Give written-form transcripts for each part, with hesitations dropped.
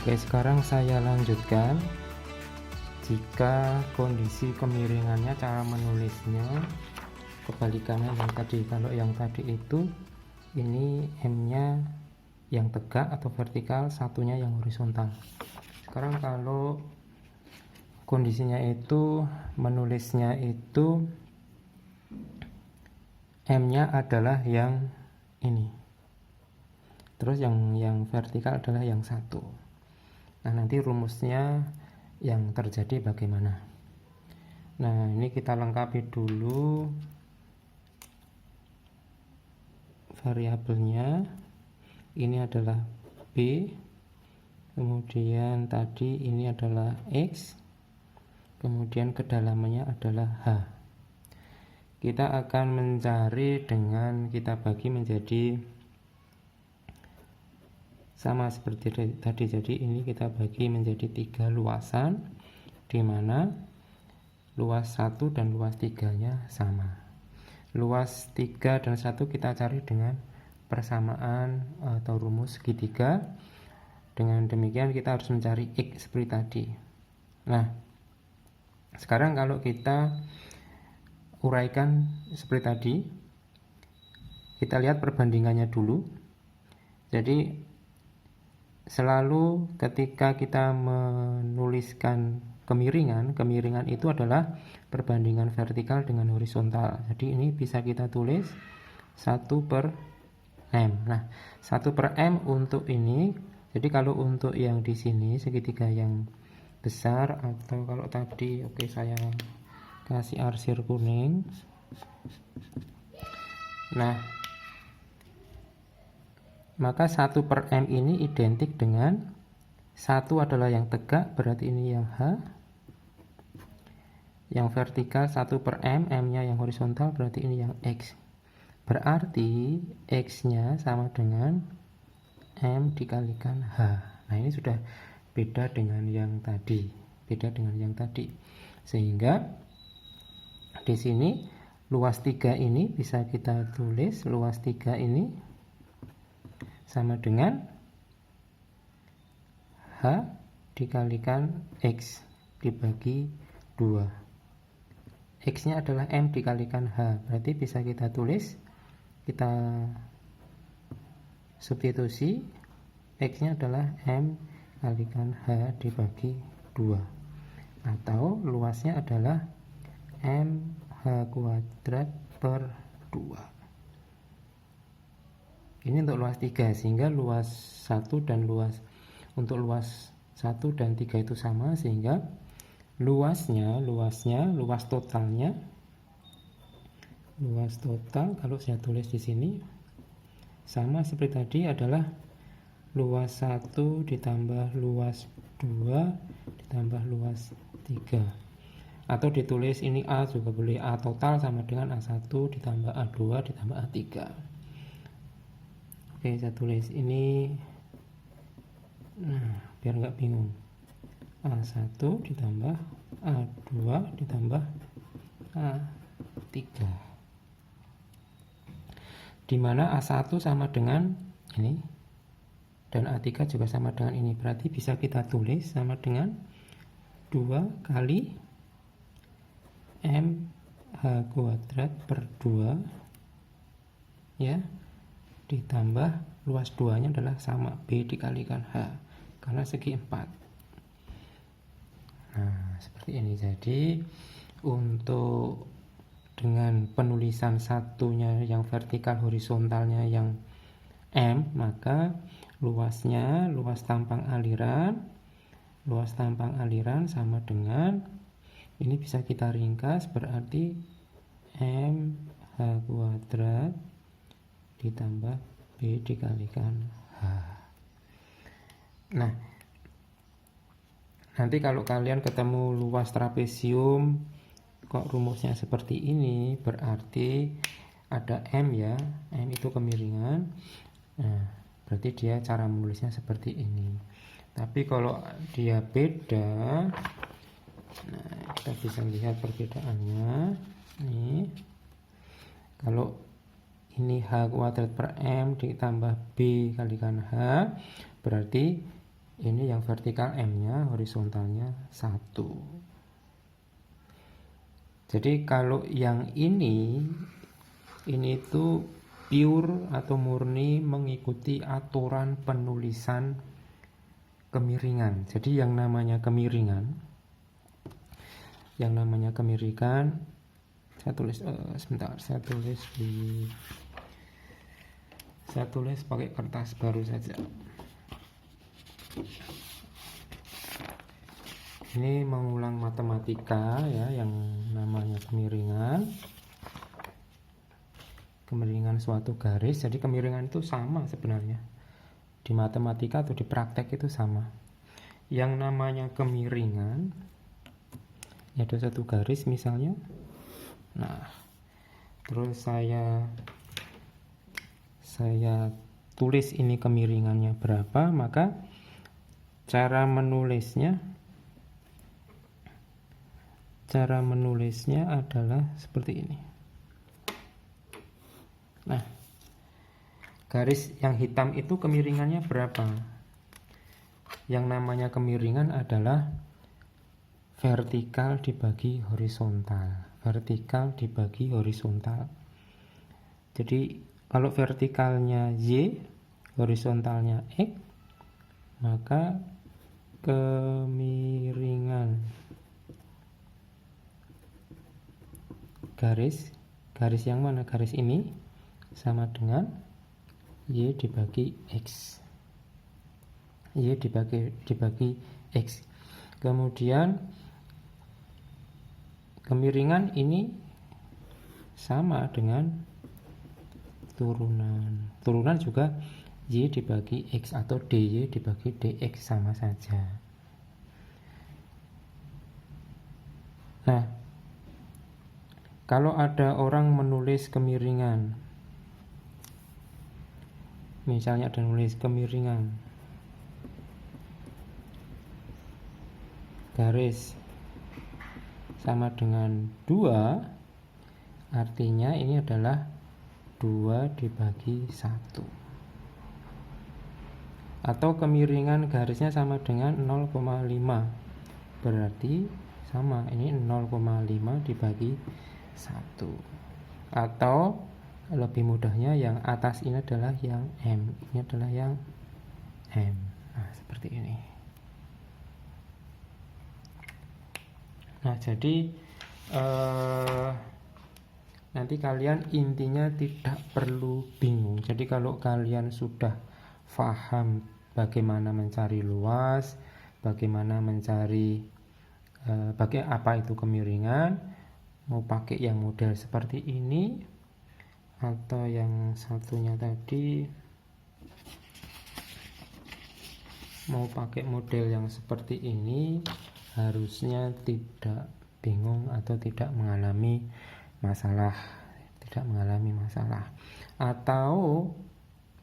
Oke, sekarang saya lanjutkan. Jika kondisi kemiringannya, cara menulisnya kebalikannya yang tadi. Kalau yang tadi itu ini M-nya yang tegak atau vertikal, satunya yang horizontal. Sekarang kalau kondisinya itu menulisnya itu M-nya adalah yang ini, terus yang vertikal adalah yang satu. Nah, nanti rumusnya yang terjadi bagaimana. Nah, ini kita lengkapi dulu variabelnya. Ini adalah B, kemudian tadi ini adalah X, kemudian kedalamannya adalah H. Kita akan mencari dengan kita bagi menjadi sama seperti tadi. Jadi ini kita bagi menjadi 3 luasan, di mana luas 1 dan luas 3 nya sama. Luas 3 dan 1 kita cari dengan persamaan atau rumus segitiga. Dengan demikian kita harus mencari X seperti tadi. Nah, sekarang kalau kita uraikan seperti tadi, kita lihat perbandingannya dulu. Jadi selalu ketika kita menuliskan kemiringan itu adalah perbandingan vertikal dengan horizontal. Jadi ini bisa kita tulis 1/m. Nah, 1/m untuk ini. Jadi kalau untuk yang di sini segitiga yang besar, atau kalau tadi saya kasih arsir kuning. Nah, maka 1/m ini identik dengan 1 adalah yang tegak, berarti ini yang H. Yang vertikal 1/m, M-nya yang horizontal, berarti ini yang X. Berarti X-nya sama dengan M dikalikan H. Nah, ini sudah beda dengan yang tadi. Sehingga di sini luas 3 ini bisa kita tulis, luas 3 ini sama dengan H dikalikan X dibagi 2. X nya adalah M dikalikan H, berarti bisa kita tulis, kita substitusi, X nya adalah M kalikan H dibagi 2, atau luasnya adalah M H kuadrat per 2. Ini untuk luas 3, sehingga luas 1 dan luas 1 dan 3 itu sama, sehingga luas total kalau saya tulis di sini sama seperti tadi, adalah luas 1 ditambah luas 2 ditambah luas 3. Atau ditulis ini A juga boleh, A total sama dengan A1 ditambah A2 ditambah A3. Oke, saya tulis ini, nah, biar nggak bingung. A1 ditambah A2 ditambah A3, dimana A1 sama dengan ini dan A3 juga sama dengan ini. Berarti bisa kita tulis sama dengan 2 kali M H kuadrat per 2, ya, ditambah luas 2 nya adalah sama B dikalikan H, karena segi 4. Nah, seperti ini. Jadi untuk dengan penulisan satunya yang vertikal, horizontalnya yang M, maka luasnya, luas tampang aliran sama dengan ini, bisa kita ringkas, berarti M H kuadrat ditambah B dikalikan H. Nah, nanti kalau kalian ketemu luas trapesium kok rumusnya seperti ini, berarti ada M, ya, M itu kemiringan. Nah, berarti dia cara menulisnya seperti ini. Tapi kalau dia beda, nah, kita bisa lihat perbedaannya. Nih, kalau ini H kuadrat per M ditambah B kalikan H, berarti Ini yang vertikal M-nya, horizontalnya 1. Jadi kalau yang ini itu pure atau murni mengikuti aturan penulisan kemiringan. Jadi yang namanya kemiringan, saya tulis sebentar, saya tulis pakai kertas baru saja. Ini mengulang matematika ya, yang namanya kemiringan suatu garis. Jadi kemiringan itu sama sebenarnya di matematika atau di praktek itu sama. Yang namanya kemiringan, ada satu garis misalnya. Nah, terus saya tulis ini kemiringannya berapa, maka cara menulisnya adalah seperti ini. Nah, garis yang hitam itu kemiringannya berapa? Yang namanya kemiringan adalah vertikal dibagi horizontal. Jadi kalau vertikalnya Y, horizontalnya X, maka kemiringan garis yang mana? Garis ini sama dengan Y dibagi X. Y dibagi X. Kemudian kemiringan ini sama dengan turunan juga Y dibagi X atau DY dibagi DX, sama saja. Nah, kalau ada orang menulis kemiringan, misalnya ada nulis kemiringan garis sama dengan 2, artinya ini adalah 2 dibagi 1. Atau kemiringan garisnya sama dengan 0,5, berarti sama, ini 0,5 dibagi 1. Atau lebih mudahnya yang atas ini adalah yang M, ini adalah yang M. Nah, seperti ini. Nah, jadi nanti kalian intinya tidak perlu bingung. Jadi kalau kalian sudah paham bagaimana mencari luas, bagaimana mencari apa itu kemiringan, mau pakai yang model seperti ini atau yang satunya tadi mau pakai model yang seperti ini, harusnya tidak bingung atau tidak mengalami masalah. Atau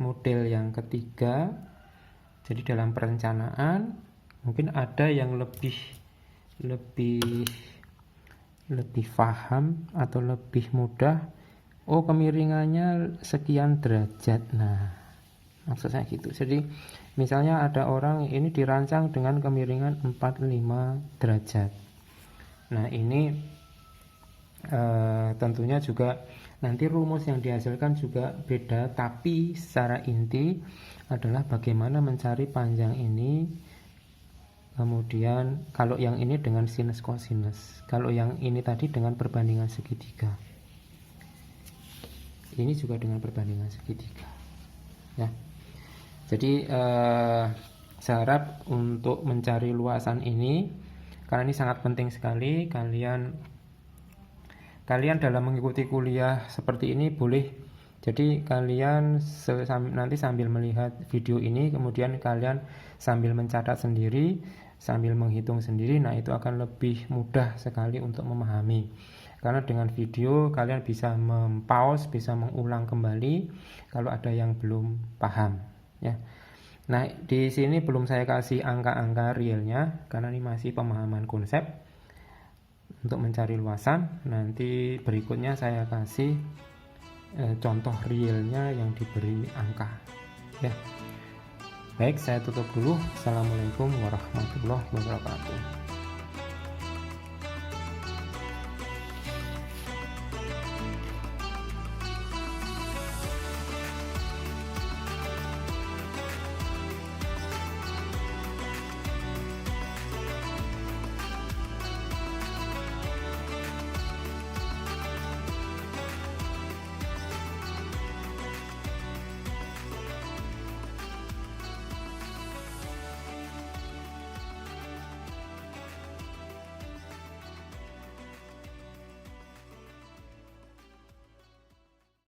model yang ketiga, jadi dalam perencanaan mungkin ada yang lebih paham atau lebih mudah, kemiringannya sekian derajat. Nah, maksud saya gitu. Jadi misalnya ada orang ini dirancang dengan kemiringan 45 derajat. Nah, ini tentunya juga nanti rumus yang dihasilkan juga beda, tapi secara inti adalah bagaimana mencari panjang ini. Kemudian kalau yang ini dengan sinus kosinus, kalau yang ini tadi dengan perbandingan segitiga, ini juga dengan perbandingan segitiga ya. Jadi saya harap untuk mencari luasan ini, karena ini sangat penting sekali, kalian dalam mengikuti kuliah seperti ini boleh, jadi kalian nanti sambil melihat video ini, kemudian kalian sambil mencatat sendiri, sambil menghitung sendiri. Nah, itu akan lebih mudah sekali untuk memahami, karena dengan video kalian bisa mempause, bisa mengulang kembali kalau ada yang belum paham ya. Nah, di sini belum saya kasih angka-angka realnya karena ini masih pemahaman konsep. Untuk mencari luasan, nanti berikutnya saya kasih contoh realnya yang diberi angka ya. Baik, saya tutup dulu. Assalamualaikum warahmatullahi wabarakatuh.